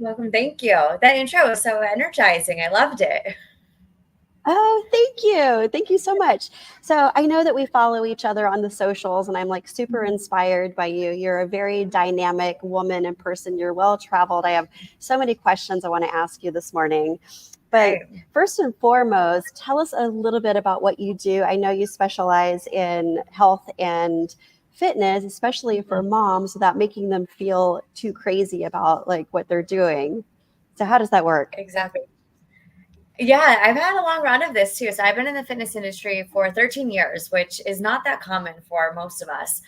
Welcome. Thank you. That intro was so energizing. I loved it. Oh, thank you. Thank you so much. So I know that we follow each other on the socials, and I'm like super inspired by you. You're a very dynamic woman and person. You're well traveled. I have so many questions I want to ask you this morning. But Right. first and foremost, tell us a little bit about what you do. I know you specialize in health and fitness, especially for moms, without making them feel too crazy about like what they're doing. So how does that work? Exactly. Yeah, I've had a long run of this too. So I've been in the fitness industry for 13 years, which is not that common for most of us.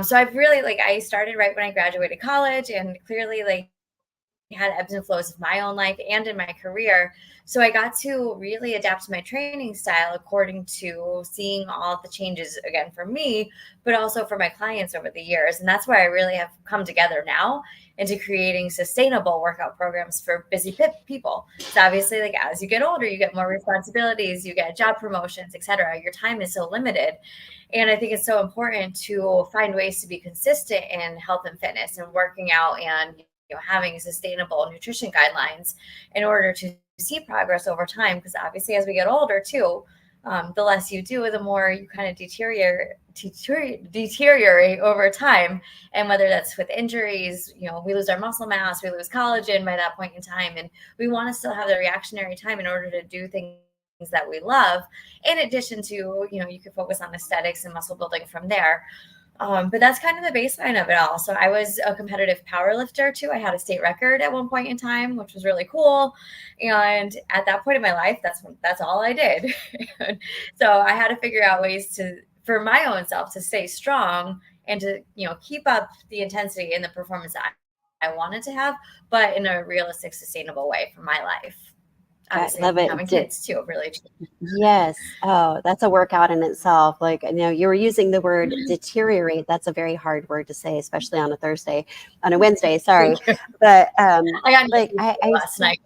So I've really I started right when I graduated college, and clearly had ebbs and flows of my own life and in my career. So I got to really adapt my training style according to seeing all the changes again for me, but also for my clients over the years. And that's where I really have come together now into creating sustainable workout programs for busy people. So obviously, as you get older, you get more responsibilities, you get job promotions, etc. Your time is so limited. And I think it's so important to find ways to be consistent in health and fitness and working out and having sustainable nutrition guidelines in order to see progress over time. Because obviously, as we get older, too, the less you do, the more you kind of deteriorate over time. And whether that's with injuries, we lose our muscle mass, we lose collagen by that point in time, and we want to still have the reactionary time in order to do things that we love. In addition to, you can focus on aesthetics and muscle building from there. But that's kind of the baseline of it all. So I was a competitive power lifter too. I had a state record at one point in time, which was really cool. And at that point in my life, that's all I did. So I had to figure out ways for my own self to stay strong and to, keep up the intensity and the performance that I wanted to have, but in a realistic, sustainable way for my life. I Obviously, love it. having kids too, really. Yes. Oh, that's a workout in itself. Like, you were using the word deteriorate. That's a very hard word to say, especially on a Thursday, on a Wednesday, sorry. Thank you. But I got like I last night.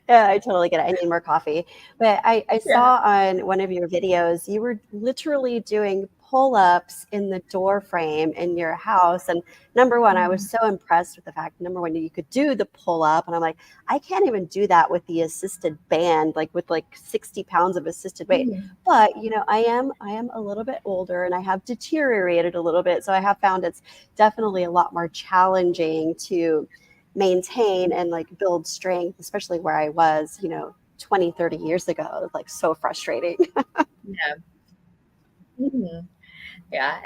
yeah, I totally get it. I need more coffee. But I Yeah. saw on one of your videos, you were literally doing pull-ups in the door frame in your house. And number one, I was so impressed with the fact, number one, you could do the pull-up. And I'm like, I can't even do that with the assisted band, like with like 60 pounds of assisted weight. But I am a little bit older and I have deteriorated a little bit. So I have found it's definitely a lot more challenging to maintain and like build strength, especially where I was, 20, 30 years ago. It was like so frustrating. Yeah. Mhm. Yeah.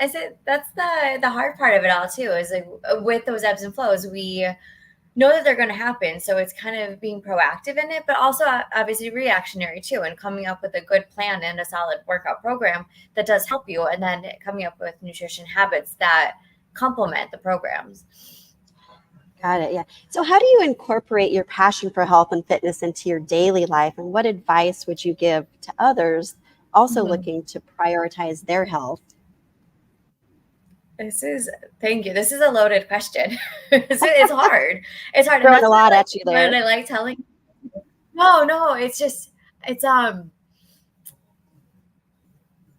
That's the hard part of it all too, is with those ebbs and flows, we know that they're going to happen. So it's kind of being proactive in it, but also obviously reactionary too, and coming up with a good plan and a solid workout program that does help you. And then coming up with nutrition habits that complement the programs. Got it. Yeah. So, how do you incorporate your passion for health and fitness into your daily life? And what advice would you give to others also Mhm. looking to prioritize their health? This is Thank you. This is a loaded question. It's hard. It's hard. And Throwing a that's lot at you what there. I like telling. No, no, it's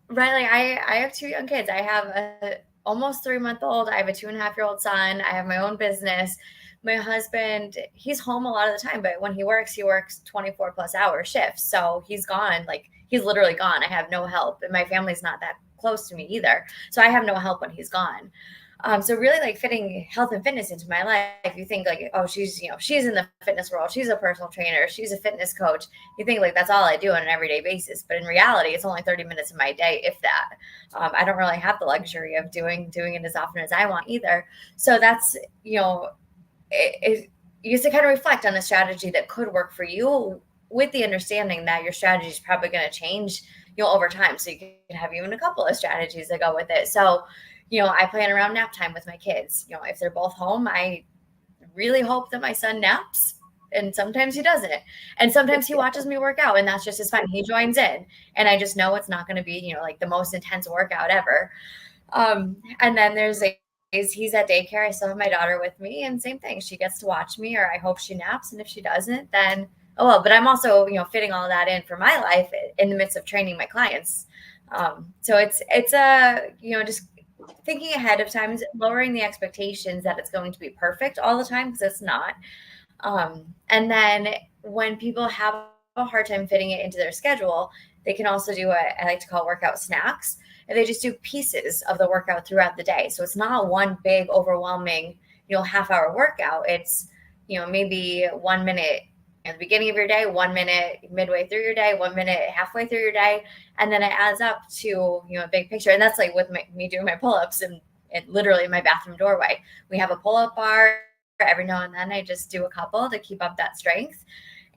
right. I have two young kids. I have a almost 3 month old. I have a 2.5 year old son. I have my own business. My husband, he's home a lot of the time, but when he works 24 plus hour shifts. So he's gone, he's literally gone. I have no help, and my family's not that close to me either. So I have no help when he's gone. So really fitting health and fitness into my life, you think oh, she's in the fitness world. She's a personal trainer. She's a fitness coach. You think that's all I do on an everyday basis. But in reality, it's only 30 minutes of my day, if that. I don't really have the luxury of doing it as often as I want either. So that's, you have to kind of reflect on a strategy that could work for you, with the understanding that your strategy is probably going to change, over time. So you can have even a couple of strategies that go with it. So, I plan around nap time with my kids. If they're both home, I really hope that my son naps. And sometimes he doesn't. And sometimes he watches me work out, and that's just as fine. He joins in, and I just know it's not going to be, the most intense workout ever. And then there's days he's at daycare. I still have my daughter with me, and same thing. She gets to watch me, or I hope she naps. And if she doesn't, then oh well. But I'm also, fitting all that in for my life in the midst of training my clients. So it's a, just thinking ahead of time, lowering the expectations that it's going to be perfect all the time, because it's not. And then when people have a hard time fitting it into their schedule, they can also do what I like to call workout snacks. And they just do pieces of the workout throughout the day. So it's not one big, overwhelming, half-hour workout. It's, maybe 1 minute at the beginning of your day, 1 minute midway through your day, 1 minute halfway through your day. And then it adds up to, a big picture. And that's like with me doing my pull-ups and literally in my bathroom doorway. We have a pull-up bar. Every now and then I just do a couple to keep up that strength.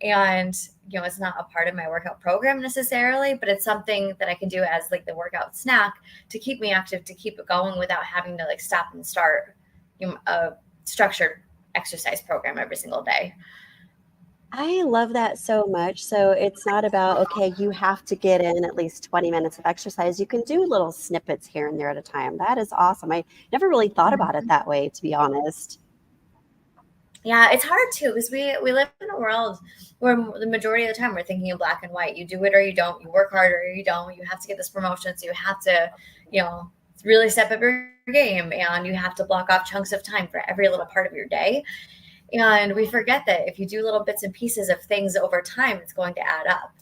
And, it's not a part of my workout program necessarily, but it's something that I can do as like the workout snack to keep me active, to keep it going without having to like stop and start a structured exercise program every single day. I love that so much. So it's not about, okay, you have to get in at least 20 minutes of exercise. You can do little snippets here and there at a time. That is awesome. I never really thought about it that way, to be honest. Yeah, it's hard too, because we live in a world where the majority of the time we're thinking in black and white. You do it or you don't. You work hard or you don't. You have to get this promotion, so you have to, really step up your game, and you have to block off chunks of time for every little part of your day. And we forget that if you do little bits and pieces of things over time, it's going to add up.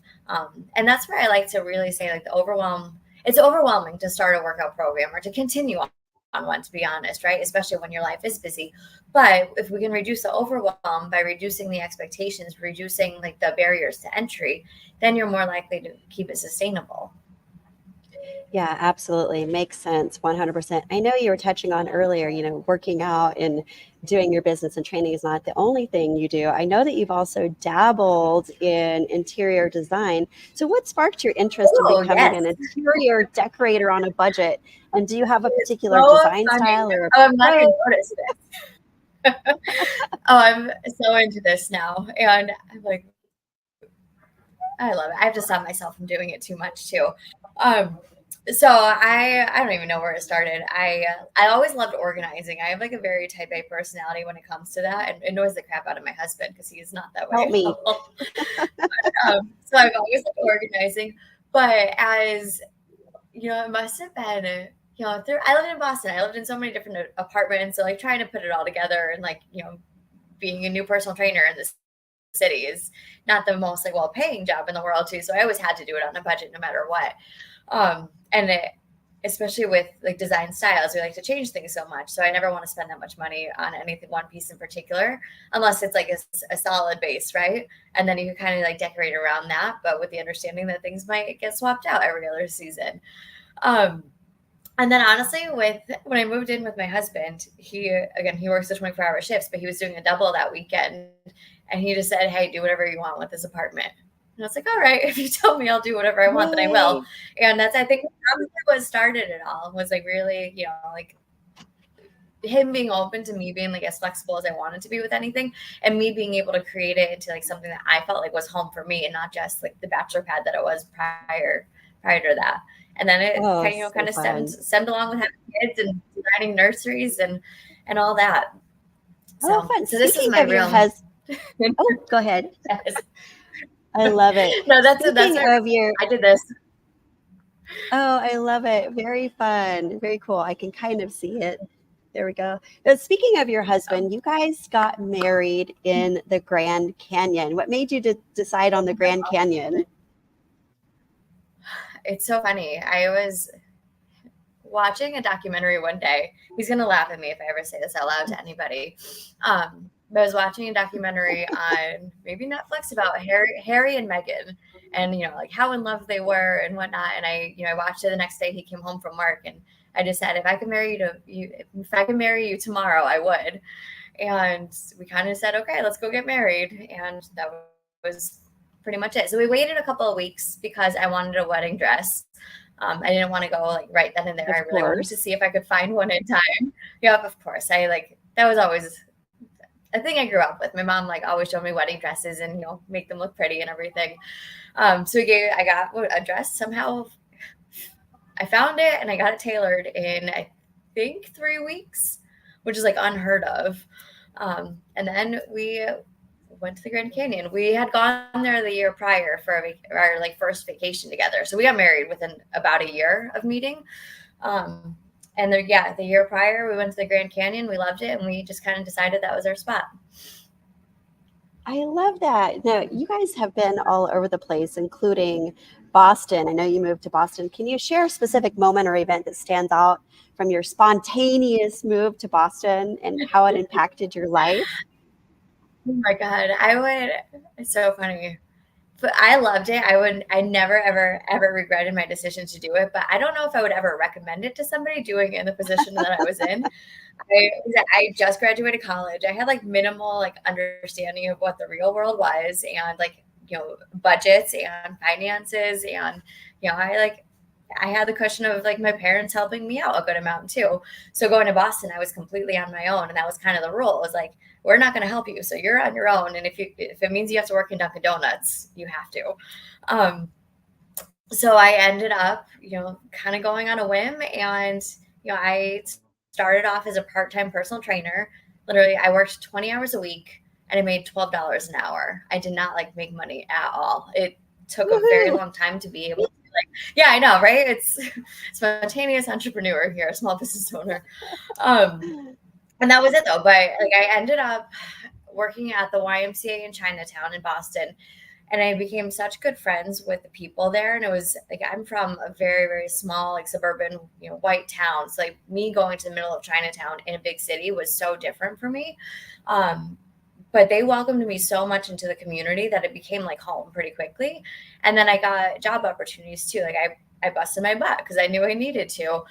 And that's where I like to really say, like, it's overwhelming to start a workout program or to continue on one, to be honest, right? Especially when your life is busy. But if we can reduce the overwhelm by reducing the expectations, reducing like the barriers to entry, then you're more likely to keep it sustainable. Yeah, absolutely. Makes sense. 100%. I know you were touching on earlier, working out and doing your business and training is not the only thing you do. I know that you've also dabbled in interior design. So what sparked your interest in Oh, becoming yes. an interior decorator on a budget? And do you have a particular So design funny. style or Oh, I'm glad approach? you noticed this. Oh, I'm so into this now. And I'm like, I love it. I have to stop myself from doing it too much too. Um, so I don't even know where it started. I always loved organizing. I have like a very type A personality when it comes to that, and it annoys the crap out of my husband because he's not that way Help at me. all. So I've always loved organizing, but as it must have been. I lived in Boston. I lived in so many different apartments. So like trying to put it all together and like being a new personal trainer in this city is not the most like well-paying job in the world too. So I always had to do it on a budget no matter what. And especially with like design styles, we like to change things so much. So I never want to spend that much money on anything, one piece in particular, unless it's like a solid base, right? And then you can kind of like decorate around that, but with the understanding that things might get swapped out every other season. Um, and then honestly, when I moved in with my husband, he works the 24-hour shifts, but he was doing a double that weekend. And he just said, "Hey, do whatever you want with this apartment." And I was like, "All right, if you tell me I'll do whatever I want, then I will." And that's, I think, probably what started it all, was like really, like him being open to me being like as flexible as I wanted to be with anything, and me being able to create it into like something that I felt like was home for me and not just like the bachelor pad that it was prior to that. And then it Oh, kind so of fun. stemmed along with having kids and designing nurseries and all that. Oh, So fun. this is Speaking my of your real. husband, oh, go ahead. Yes. I love it. No, that's Speaking my. of your I did this. Oh, I love it. Very fun. Very cool. I can kind of see it. There we go. But speaking of your husband, you guys got married in the Grand Canyon. What made you decide on the Grand Canyon? It's so funny. I was watching a documentary one day. He's gonna laugh at me if I ever say this out loud to anybody. But I was watching a documentary on maybe Netflix about Harry and Meghan, and like how in love they were and whatnot. And I watched it the next day. He came home from work, and I just said, if I could marry if I could marry you tomorrow, I would. And we kind of said, okay, let's go get married, and that was pretty much it. So we waited a couple of weeks because I wanted a wedding dress. I didn't want to go like right then and there. Of I really wanted course. to see if I could find one in time. Yep, of course. That was always a thing I grew up with. My mom like always showed me wedding dresses and make them look pretty and everything. So I got a dress somehow. I found it and I got it tailored in I think 3 weeks, which is like unheard of. And then we went to the Grand Canyon. We had gone there the year prior for our like first vacation together. So we got married within about a year of meeting. And the year prior, we went to the Grand Canyon. We loved it, and we just kind of decided that was our spot. I love that. Now, you guys have been all over the place, including Boston. I know you moved to Boston. Can you share a specific moment or event that stands out from your spontaneous move to Boston and how it impacted your life? Oh my God, it's so funny. But I loved it. I never, ever, ever regretted my decision to do it. But I don't know if I would ever recommend it to somebody doing it in the position that I was in. I just graduated college. I had like minimal like understanding of what the real world was and like, budgets and finances. And, I had the cushion of like my parents helping me out a good amount too. So going to Boston, I was completely on my own. And that was kind of the rule. It was like, we're not going to help you. So you're on your own. And if it means you have to work in Dunkin' Donuts, you have to. So I ended up, kind of going on a whim. And, I started off as a part-time personal trainer. Literally, I worked 20 hours a week and I made $12 an hour. I did not like make money at all. It took a very Woohoo! long time to be able to yeah, I know, right? It's spontaneous entrepreneur here, small business owner. And that was it though. But like I ended up working at the YMCA in Chinatown in Boston. And I became such good friends with the people there. And it was like, I'm from a very, very small, like suburban, white town. So like me going to the middle of Chinatown in a big city was so different for me. But they welcomed me so much into the community that it became like home pretty quickly. And then I got job opportunities too. Like I busted my butt because I knew I needed to.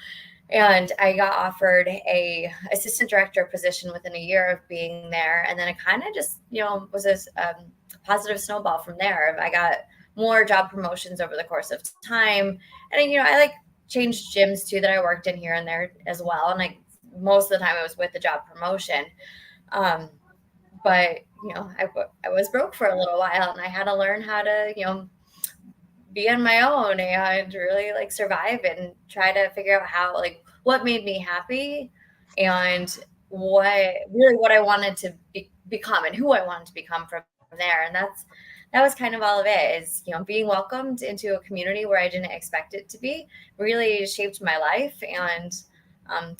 And I got offered a assistant director position within a year of being there. And then it kind of just, was a positive snowball from there. I got more job promotions over the course of time. And, I like changed gyms too that I worked in here and there as well. And like most of the time I was with the job promotion. But, I was broke for a little while and I had to learn how to, be on my own and really like survive and try to figure out how like what made me happy and what I wanted to become and who I wanted to become from there. And that was kind of all of it is, being welcomed into a community where I didn't expect it to be really shaped my life and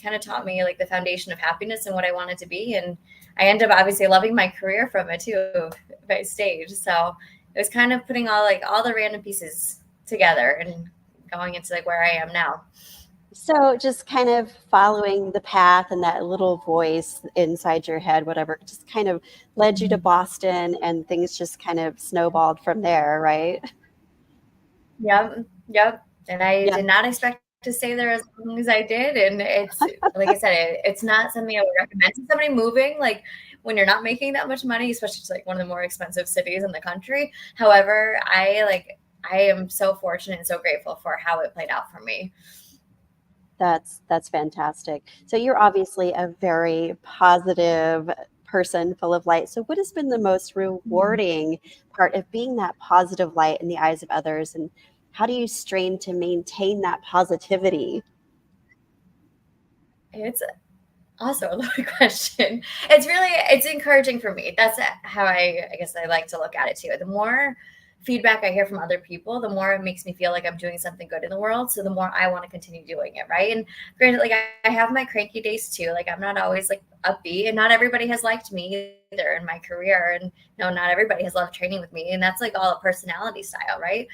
kind of taught me like the foundation of happiness and what I wanted to be. And I ended up obviously loving my career from it too by stage. So it was kind of putting all the random pieces together and going into like where I am now. So just kind of following the path and that little voice inside your head, whatever, just kind of led you to Boston and things just kind of snowballed from there, right? Yep. And I Yeah. did not expect to stay there as long as I did. And it's like I said, it's not something I would recommend to somebody moving like when you're not making that much money, especially to like one of the more expensive cities in the country. However, I am so fortunate and so grateful for how it played out for me. That's fantastic. So you're obviously a very positive person full of light. So what has been the most rewarding part of being that positive light in the eyes of others? And how do you strain to maintain that positivity? It's also a loaded question. It's encouraging for me. That's how I guess I like to look at it too. The more feedback I hear from other people, the more it makes me feel like I'm doing something good in the world. So the more I want to continue doing it. Right. And granted, like I have my cranky days too. Like I'm not always like upbeat and not everybody has liked me either in my career. And not everybody has loved training with me. And that's like all a personality style. Right.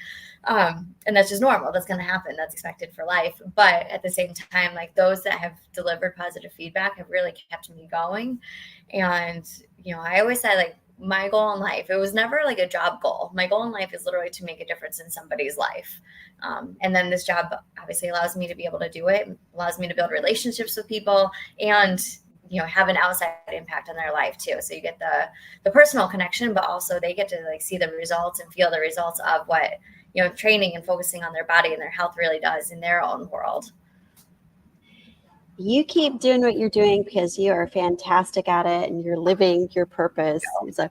And that's just normal. That's going to happen. That's expected for life. But at the same time, like those that have delivered positive feedback have really kept me going. And, I always say like my goal in life, it was never like a job goal. My goal in life is literally to make a difference in somebody's life. And then this job obviously allows me to be able to do it, allows me to build relationships with people and, have an outside impact on their life too. So you get the personal connection, but also they get to like see the results and feel the results of what, training and focusing on their body and their health really does in their own world. You keep doing what you're doing because you are fantastic at it and you're living your purpose. So,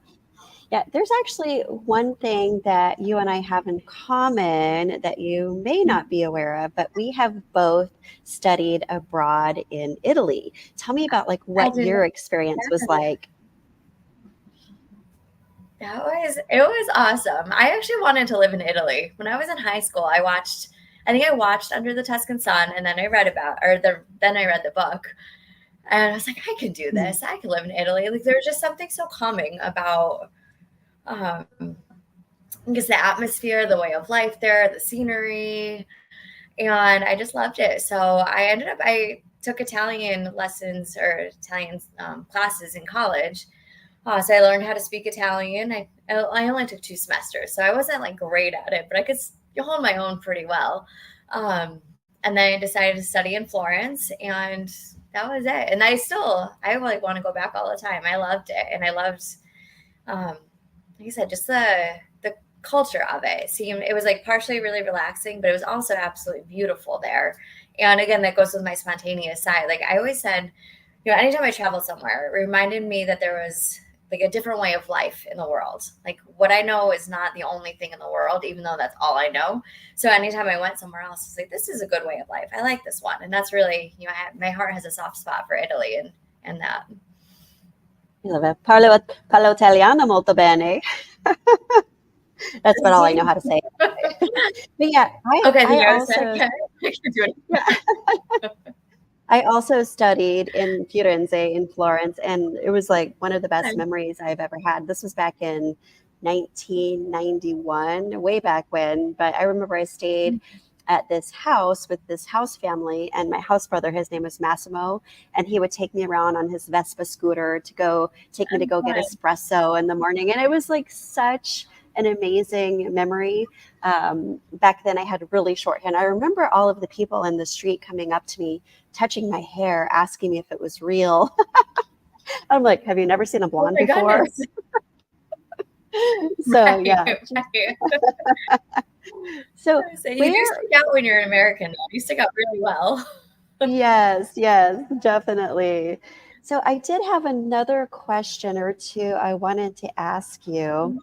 yeah, there's actually one thing that you and I have in common that you may not be aware of, but we have both studied abroad in Italy. Tell me about like I what did your experience was like. It was awesome. I actually wanted to live in Italy. When I was in high school, I watched I think I watched Under the Tuscan Sun, and then I read then I read the book, and I was like, I can do this. I can live in Italy. Like there's just something so calming about, because the atmosphere, the way of life there, the scenery, and I just loved it. So I took Italian lessons or Italian classes in college. So I learned how to speak Italian. I only took 2 semesters, so I wasn't like great at it, but I could hold my own pretty well. And then I decided to study in Florence, and that was it. And I like want to go back all the time. I loved it, and I loved, like I said, just the culture of it. It was like partially really relaxing, but it was also absolutely beautiful there. And again, that goes with my spontaneous side. Like I always said, anytime I traveled somewhere, it reminded me that there was like a different way of life in the world. Like what I know is not the only thing in the world, even though that's all I know. So anytime I went somewhere else, it's like, this is a good way of life. I like this one. And that's really, my heart has a soft spot for Italy and that. I love it. Parlo Italiano molto bene. That's about all I know how to say. But yeah, I also studied in Firenze in Florence, and it was like one of the best memories I've ever had. This was back in 1991, way back when. But I remember I stayed at this house with this house family, and my house brother, his name was Massimo, and he would take me around on his Vespa scooter to go get espresso in the morning. And it was like such an amazing memory. Back then I had really short hair, and I remember all of the people in the street coming up to me, touching my hair, asking me if it was real. I'm like, have you never seen a blonde before? So yeah. So you do stick out when you're an American. You stick out really well. Yes, definitely. So I did have another question or two I wanted to ask you.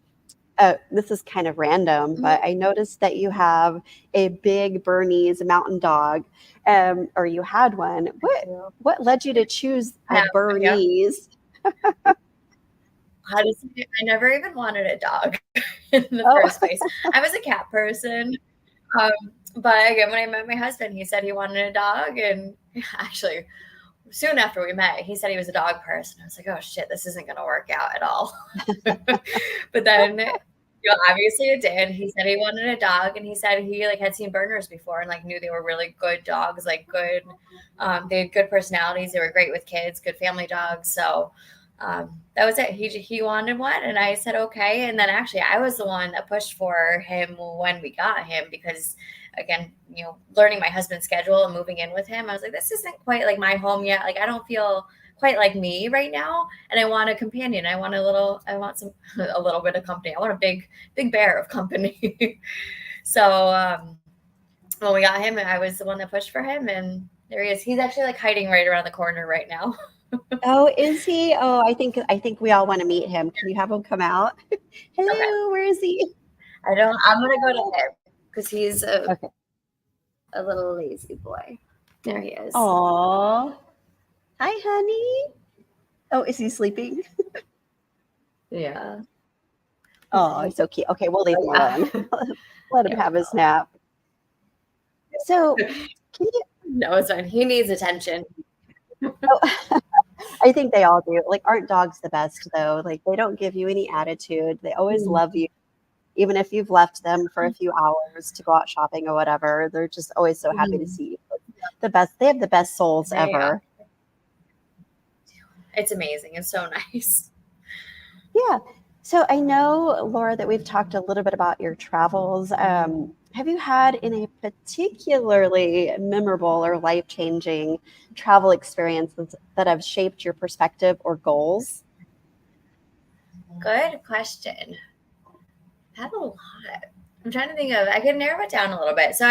This is kind of random, but I noticed that you have a big Bernese mountain dog, or you had one. What led you to choose a Bernese? Honestly, I never even wanted a dog in the first place. I was a cat person. But again, when I met my husband, he said he wanted a dog. And actually, soon after we met, he said he was a dog person. I was like, oh shit, this isn't going to work out at all. But then, obviously it did. He said he wanted a dog, and he said he like had seen Berners before and like knew they were really good dogs, like good. They had good personalities. They were great with kids, good family dogs. So that was it. He wanted one, and I said okay. And then actually, I was the one that pushed for him when we got him, because again, learning my husband's schedule and moving in with him, I was like, this isn't quite like my home yet. Like I don't feel quite like me right now, and I want a companion. I want a little bit of company. I want a big bear of company. So when we got him, I was the one that pushed for him, and there he is. He's actually like hiding right around the corner right now. Oh, is he? Oh, I think we all want to meet him. Can you have him come out? Hello, okay. Where is he? I'm gonna go to him because he's a little lazy boy. There he is. Aw. Hi, honey. Oh, is he sleeping? Yeah. Oh, he's so cute. Okay, we'll leave him alone. Let him have his nap. So, no, it's fine. He needs attention. I think they all do. Like, aren't dogs the best though? Like, they don't give you any attitude. They always love you, even if you've left them for a few hours to go out shopping or whatever. They're just always so happy to see you. The best. They have the best souls ever. It's amazing. It's so nice. Yeah. So I know, Laura, that we've talked a little bit about your travels. Have you had any particularly memorable or life-changing travel experiences that have shaped your perspective or goals? Good question. I've had a lot. I'm trying to think of, I can narrow it down a little bit. So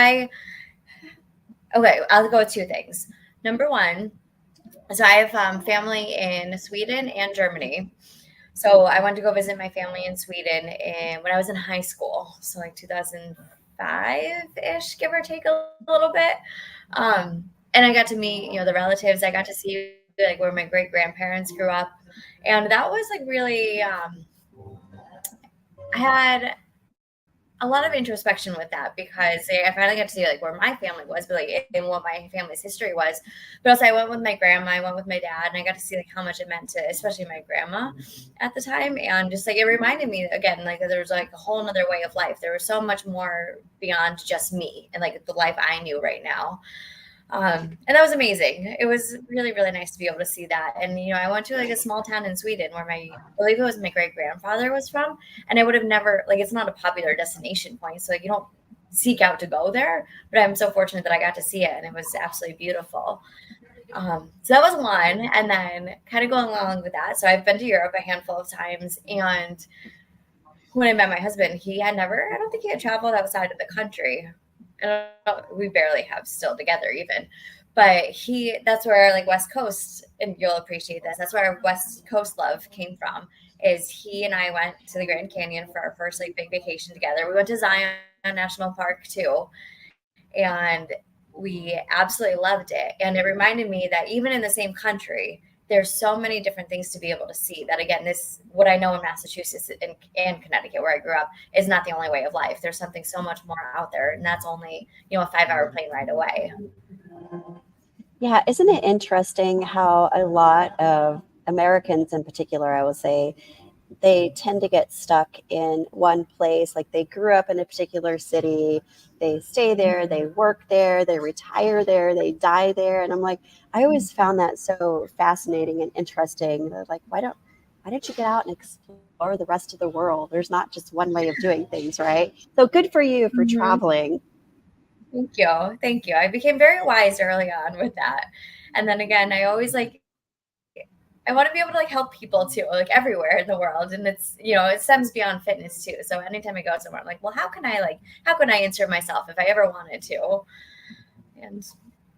I'll go with 2 things. Number one, so I have family in Sweden and Germany. So I went to go visit my family in Sweden when I was in high school. So like 2005-ish, give or take a little bit. And I got to meet, the relatives. I got to see like where my great grandparents grew up. And that was like really, I had a lot of introspection with that, because I finally got to see like where my family was, but like and what my family's history was. But also I went with my grandma, I went with my dad, and I got to see like how much it meant to especially my grandma at the time. And just like it reminded me again, like that there was like a whole nother way of life. There was so much more beyond just me and like the life I knew right now. And that was amazing. It was really, really nice to be able to see that. And, you know, I went to like a small town in Sweden where I believe it was my great grandfather was from. And I would have never, like, it's not a popular destination point. So like, you don't seek out to go there, but I'm so fortunate that I got to see it. And it was absolutely beautiful. So that was one. And then kind of going along with that. So I've been to Europe a handful of times. And when I met my husband, he had never, I don't think he had traveled outside of the country. And we barely have still together even, but that's where like West Coast, and you'll appreciate this, that's where our West Coast love came from, is he and I went to the Grand Canyon for our first like big vacation together. We went to Zion National Park too, and we absolutely loved it. And it reminded me that even in the same country, there's so many different things to be able to see that, again, this, what I know in Massachusetts and Connecticut, where I grew up, is not the only way of life. There's something so much more out there, and that's only, you know, a 5-hour plane ride away. Yeah, isn't it interesting how a lot of Americans in particular, I will say, they tend to get stuck in one place. Like they grew up in a particular city, they stay there, they work there, they retire there, they die there. And I'm like, I always found that so fascinating and interesting. They're like, why don't you get out and explore the rest of the world? There's not just one way of doing things, right? So good for you for traveling. Thank you. Thank you. I became very wise early on with that. And then again, I always like, I want to be able to like help people too, like everywhere in the world. And it's, you know, it stems beyond fitness too. So anytime I go somewhere, I'm like, well, how can I insert myself if I ever wanted to? And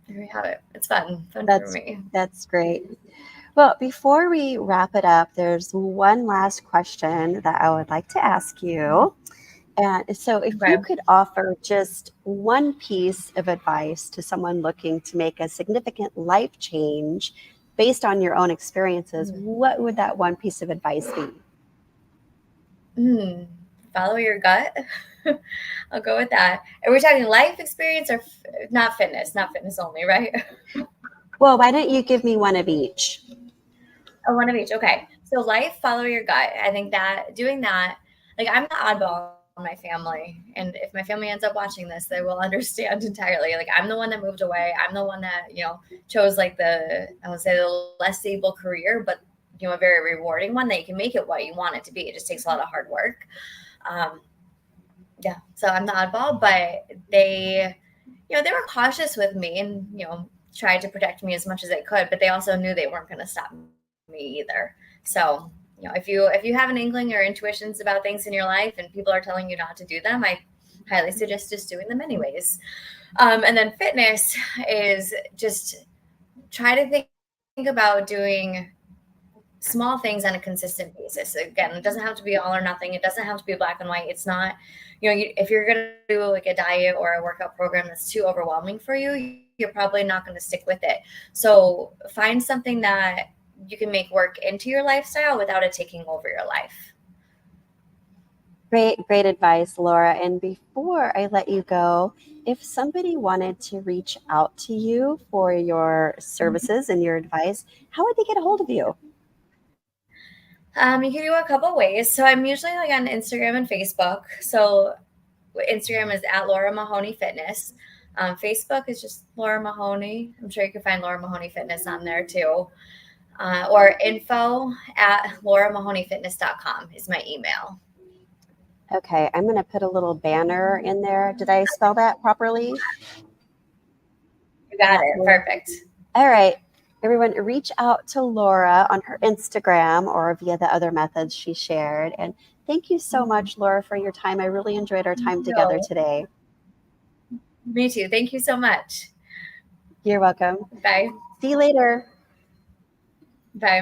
there we have it. It's fun for me. That's great. Well, before we wrap it up, there's one last question that I would like to ask you. And so if you could offer just one piece of advice to someone looking to make a significant life change based on your own experiences, what would that one piece of advice be? Follow your gut. I'll go with that. Are we talking life experience or not fitness? Not fitness only, right? Well, why don't you give me one of each? Oh, one of each. Okay. So life, follow your gut. I think that doing that, like I'm the oddball in my family. And if my family ends up watching this, they will understand entirely. Like I'm the one that moved away. I'm the one that, you know, chose like I would say the less stable career, but, you know, a very rewarding one that you can make it what you want it to be. It just takes a lot of hard work. Yeah. So I'm the oddball, but they, you know, they were cautious with me and, you know, tried to protect me as much as they could, but they also knew they weren't going to stop me either. So, you know, if you have an inkling or intuitions about things in your life and people are telling you not to do them, I highly suggest just doing them anyways. And then fitness is just try to think about doing small things on a consistent basis. Again, it doesn't have to be all or nothing. It doesn't have to be black and white. It's not, you know, if you're going to do like a diet or a workout program that's too overwhelming for you, you're probably not going to stick with it. So find something that you can make work into your lifestyle without it taking over your life. Great advice, Laura. And before I let you go, if somebody wanted to reach out to you for your services and your advice, how would they get a hold of you? You can do a couple ways. So I'm usually like on Instagram and Facebook. So Instagram is at Laura Mahoney Fitness. Facebook is just Laura Mahoney. I'm sure you can find Laura Mahoney Fitness on there too. Or info@lauramahoneyfitness.com is my email. Okay, I'm going to put a little banner in there. Did I spell that properly? You got it. Perfect. All right. Everyone, reach out to Laura on her Instagram or via the other methods she shared. And thank you so much, Laura, for your time. I really enjoyed our time together today. Me too. Thank you so much. You're welcome. Bye. See you later. Bye.